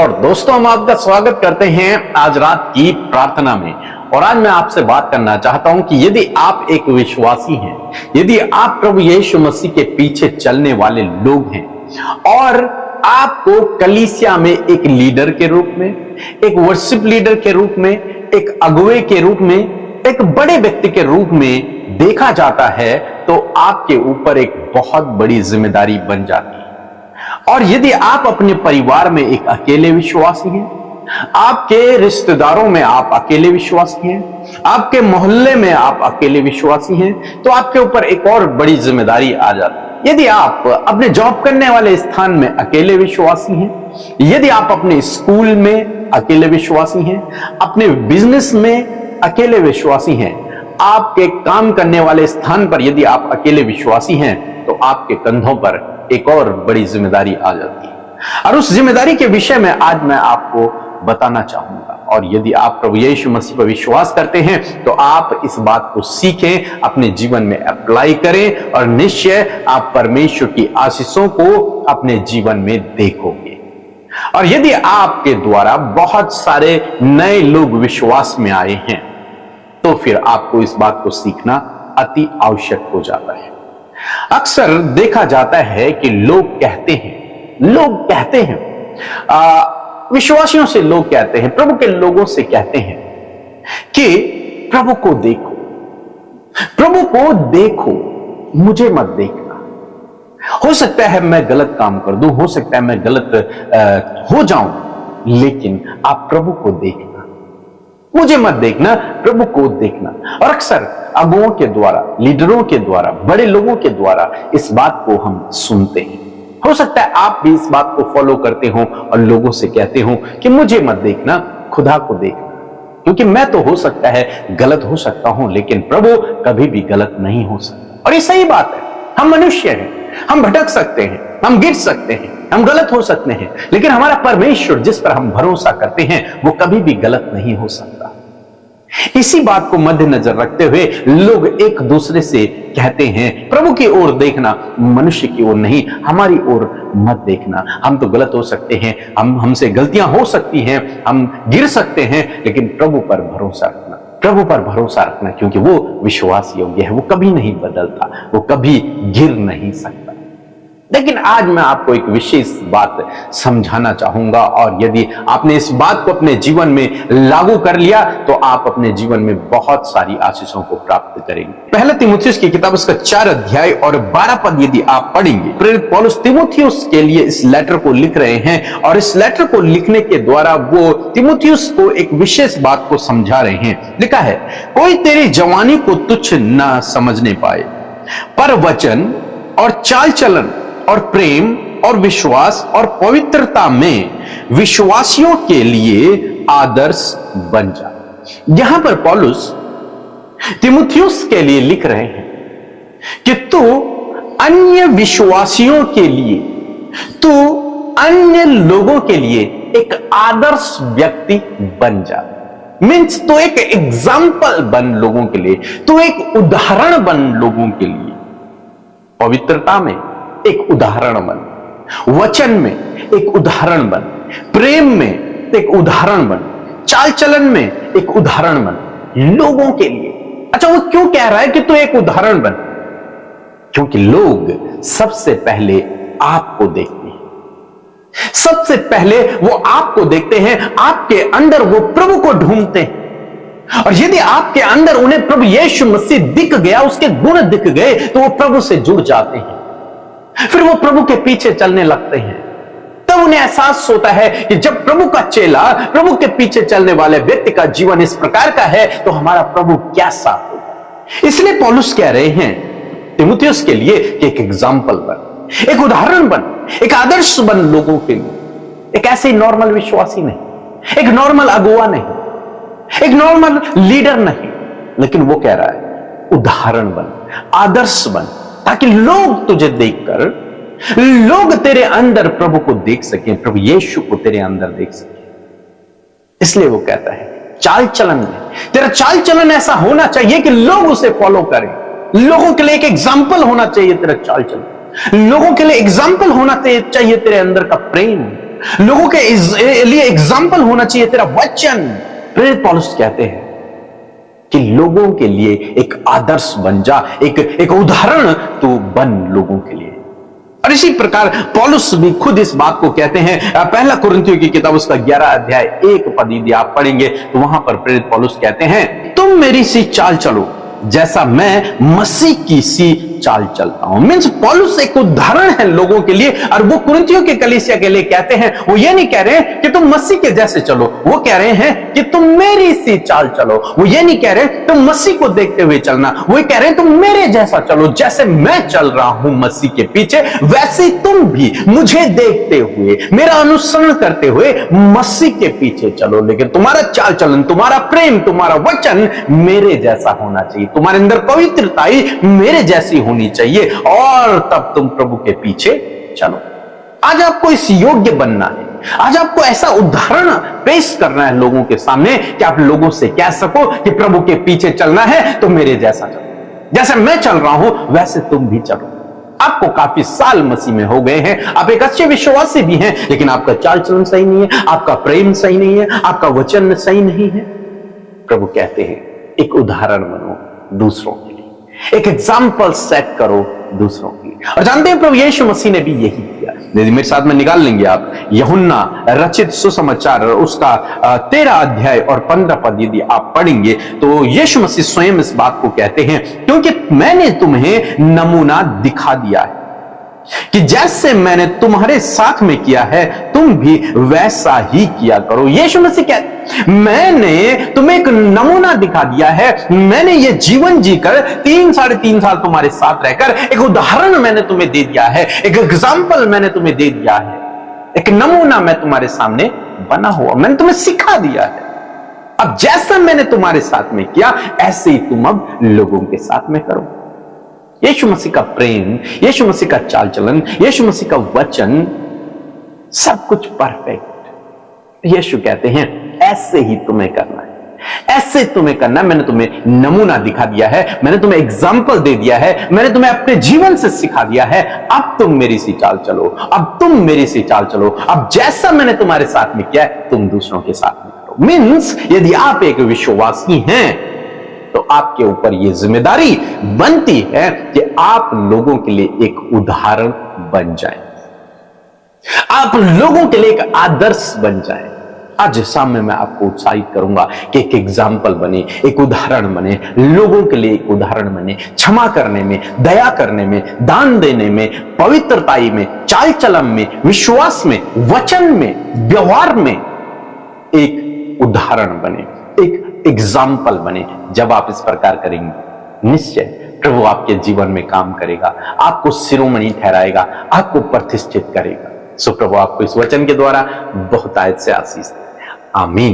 Lord. दोस्तों, हम आपका स्वागत करते हैं आज रात की प्रार्थना में। और आज मैं आपसे बात करना चाहता हूं कि यदि आप एक विश्वासी हैं, यदि आप प्रभु यीशु मसीह के पीछे चलने वाले लोग हैं और आपको कलीसिया में एक लीडर के रूप में, एक वर्शिप लीडर के रूप में, एक अगुवे के रूप में, एक बड़े व्यक्ति के रूप में देखा जाता है, तो आपके ऊपर एक बहुत बड़ी जिम्मेदारी बन जाती है। और यदि आप अपने परिवार में एक अकेले विश्वासी हैं, आपके रिश्तेदारों में आप अकेले विश्वासी हैं, आपके मोहल्ले में आप अकेले विश्वासी हैं, तो आपके ऊपर एक और बड़ी जिम्मेदारी आ जाती है। यदि आप अपने जॉब करने वाले स्थान में अकेले विश्वासी हैं, यदि आप अपने स्कूल में अकेले विश्वासी हैं, अपने बिजनेस में अकेले विश्वासी हैं, आपके काम करने वाले स्थान पर यदि आप अकेले विश्वासी हैं, तो आपके कंधों पर एक और बड़ी जिम्मेदारी आ जाती है। और उस जिम्मेदारी के विषय में आज मैं आपको बताना चाहूंगा। और यदि आप प्रभु यीशु मसीह पर विश्वास करते हैं, तो आप इस बात को सीखें, अपने जीवन में अप्लाई करें और निश्चय आप परमेश्वर की आशीषों को अपने जीवन में देखोगे। और यदि आपके द्वारा बहुत सारे नए लोग विश्वास में आए हैं, तो फिर आपको इस बात को सीखना अति आवश्यक हो जाता है। अक्सर देखा जाता है कि लोग कहते हैं विश्वासियों से लोग कहते हैं, प्रभु के लोगों से कहते हैं कि प्रभु को देखो, मुझे मत देखना। हो सकता है मैं गलत काम कर दूं, हो सकता है मैं गलत हो जाऊं, लेकिन आप प्रभु को देखना, मुझे मत देखना, प्रभु को देखना। और अक्सर अगुओं के द्वारा, लीडरों के द्वारा, बड़े लोगों के द्वारा इस बात को हम सुनते हैं। हो सकता है आप भी इस बात को फॉलो करते हो और लोगों से कहते हो कि मुझे मत देखना, खुदा को देखना, क्योंकि मैं तो हो सकता है गलत हो सकता हूं, लेकिन प्रभु कभी भी गलत नहीं हो सकता। और ये सही बात है। हम मनुष्य हैं, हम भटक सकते हैं, हम गिर सकते हैं, हम गलत हो सकते हैं, लेकिन हमारा परमेश्वर जिस पर हम भरोसा करते हैं, वो कभी भी गलत नहीं हो सकता। इसी बात को मद्देनजर रखते हुए लोग एक दूसरे से कहते हैं, प्रभु की ओर देखना, मनुष्य की ओर नहीं, हमारी ओर मत देखना। हम तो गलत हो सकते हैं, हमसे गलतियां हो सकती हैं, हम गिर सकते हैं, लेकिन प्रभु पर भरोसा रखना, प्रभु पर भरोसा रखना, क्योंकि वो विश्वास योग्य है, वो कभी नहीं बदलता, वो कभी गिर नहीं सकता। लेकिन आज मैं आपको एक विशेष बात समझाना चाहूंगा, और यदि आपने इस बात को अपने जीवन में लागू कर लिया, तो आप अपने जीवन में बहुत सारी आशीषों को प्राप्त करेंगे। पहले तीमुथियुस की किताब उसका 4 अध्याय और 12 पद यदि आप पढ़ेंगे, प्रेरित पौलुस तीमुथियुस के लिए इस लेटर को लिख रहे हैं, और इस लेटर को लिखने के द्वारा वो तीमुथियुस को एक विशेष बात को समझा रहे हैं। लिखा है, कोई तेरी जवानी को तुच्छ ना समझने पाए, पर वचन और चाल चलन और प्रेम और विश्वास और पवित्रता में विश्वासियों के लिए आदर्श बन जा। यहां पर पौलुस तीमुथियुस के लिए लिख रहे हैं कि तू अन्य विश्वासियों के लिए, तू अन्य लोगों के लिए एक आदर्श व्यक्ति बन जा। मीन्स तू एक एग्जाम्पल बन लोगों के लिए, तू एक उदाहरण बन लोगों के लिए। पवित्रता में एक उदाहरण बन, वचन में एक उदाहरण बन, प्रेम में एक उदाहरण बन, चाल चलन में एक उदाहरण बन लोगों के लिए। अच्छा, वो क्यों कह रहा है कि तू एक उदाहरण बन? क्योंकि लोग सबसे पहले आपको देखते हैं, सबसे पहले वो आपको देखते हैं, आपके अंदर वो प्रभु को ढूंढते हैं। और यदि आपके अंदर उन्हें प्रभु यीशु मसीह दिख गया, उसके गुण दिख गए, तो वो प्रभु से जुड़ जाते हैं, फिर वो प्रभु के पीछे चलने लगते हैं। तब उन्हें एहसास होता है कि जब प्रभु का चेला, प्रभु के पीछे चलने वाले व्यक्ति का जीवन इस प्रकार का है, तो हमारा प्रभु कैसा होगा। इसलिए पौलुस कह रहे हैं तीमुथियुस के लिए कि एक एग्जाम्पल बन, एक उदाहरण बन, एक आदर्श बन लोगों के लिए। एक ऐसे नॉर्मल विश्वासी नहीं, एक नॉर्मल अगुवा नहीं, एक नॉर्मल लीडर नहीं, लेकिन वो कह रहा है उदाहरण बन, आदर्श बन, ताकि लोग तुझे देखकर, लोग तेरे अंदर प्रभु को देख सकें, प्रभु यीशु को तेरे अंदर देख सकें। इसलिए वो कहता है चाल चलन में, तेरा चाल चलन ऐसा होना चाहिए कि लोग उसे फॉलो करें। लोगों के लिए एक एग्जाम्पल होना चाहिए तेरा चाल चलन, लोगों के लिए एग्जाम्पल होना चाहिए तेरे अंदर का प्रेम, लोगों के लिए एग्जाम्पल होना चाहिए तेरा वचन। प्रेरित पौलुस कहते हैं कि लोगों के लिए एक आदर्श बन जा, एक उदाहरण तू बन लोगों के लिए। और इसी प्रकार पौलुस भी खुद इस बात को कहते हैं। पहला कुरिन्थियों की किताब उसका 11 अध्याय 1 पद यदि आप पढ़ेंगे तो वहां पर प्रेरित पौलुस कहते हैं, तुम मेरी सी चाल चलो जैसा मैं मसीह की सी चाल चलता हूं। मींस पौलुस एक उदाहरण है लोगों के लिए, और वो कुरिन्थियों के कलीसिया के लिए कहते हैं, वो ये नहीं कह रहे हैं कि तुम मसीह के जैसे चलो, वो कह रहे हैं कि तुम मेरी सी चाल चलो। वो ये नहीं कह रहे तुम मसीह को देखते हुए चलना, वो कह रहे हैं तुम मेरे जैसा चलो, जैसे मैं चल रहा हूं मसीह के पीछे वैसे तुम भी मुझे देखते हुए, मेरा अनुसरण करते हुए मसीह के पीछे चलो। लेकिन तुम्हारा चाल चलन, तुम्हारा प्रेम, तुम्हारा वचन मेरे जैसा होना चाहिए, तुम्हारे अंदर पवित्रता मेरे जैसी होनी चाहिए, और तब तुम प्रभु के पीछे चलो। आज आपको इस योग्य बनना है, आज आपको ऐसा उदाहरण पेश करना है लोगों के सामने कि आप लोगों से कह सको कि प्रभु के पीछे चलना है तो मेरे जैसा चलो, जैसे मैं चल रहा हूं वैसे तुम भी चलो। आपको काफी साल मसीह में हो गए हैं, आप एक अच्छे विश्वासी भी हैं, लेकिन आपका चाल चलन सही नहीं है, आपका प्रेम सही नहीं है, आपका वचन सही नहीं है। प्रभु कहते हैं एक उदाहरण बनो दूसरों के लिए, एक एग्जाम्पल सेट करो दूसरों के लिए। और जानते हैं प्रभु यीशु मसीह ने भी यही किया। यदि मेरे साथ में निकाल लेंगे आप यूहन्ना रचित सुसमाचार उसका 13 अध्याय और 15 पद यदि आप पढ़ेंगे तो यीशु मसीह स्वयं इस बात को कहते हैं, क्योंकि मैंने तुम्हें नमूना दिखा दिया है कि जैसे मैंने तुम्हारे साथ में किया है तुम भी वैसा ही किया करो। यीशु मसीह कहते मैंने तुम्हें एक नमूना दिखा दिया है, मैंने ये जीवन जीकर 3-3.5 साल तुम्हारे साथ रहकर एक उदाहरण मैंने तुम्हें दे दिया है, एक एग्जाम्पल मैंने तुम्हें दे दिया है, एक नमूना मैं तुम्हारे सामने बना हुआ, मैंने तुम्हें सिखा दिया है। अब जैसा मैंने तुम्हारे साथ में किया ऐसे ही तुम अब लोगों के साथ में करो। यीशु मसीह का प्रेम, यीशु मसीह का चाल चलन, यीशु मसीह का वचन सब कुछ परफेक्ट। यीशु कहते हैं ऐसे ही तुम्हें करना है, ऐसे तुम्हें करना है। मैंने तुम्हें नमूना दिखा दिया है, मैंने तुम्हें एग्जाम्पल दे दिया है, मैंने तुम्हें अपने जीवन से सिखा दिया है। अब तुम मेरी सी चाल चलो, अब तुम मेरी सी चाल चलो, अब जैसा मैंने तुम्हारे साथ में किया है तुम दूसरों के साथ में करो। मीन्स यदि आप एक विश्वासी हैं तो आपके ऊपर यह जिम्मेदारी बनती है कि आप लोगों के लिए एक उदाहरण बन जाएं, आप लोगों के लिए एक आदर्श बन जाएं। आज शाम में मैं आपको उत्साहित करूंगा कि एक एग्जाम्पल बने, एक उदाहरण बने, लोगों के लिए एक उदाहरण बने, क्षमा करने में, दया करने में, दान देने में, पवित्रताई में, चाल चलन में, विश्वास में, वचन में, व्यवहार में एक उदाहरण बने, एक एग्जाम्पल बने। जब आप इस प्रकार करेंगे निश्चय प्रभु आपके जीवन में काम करेगा, आपको शिरोमणि ठहराएगा, आपको प्रतिष्ठित करेगा। सो प्रभु आपको इस वचन के द्वारा बहुतायत से आशीष दे। आमीन।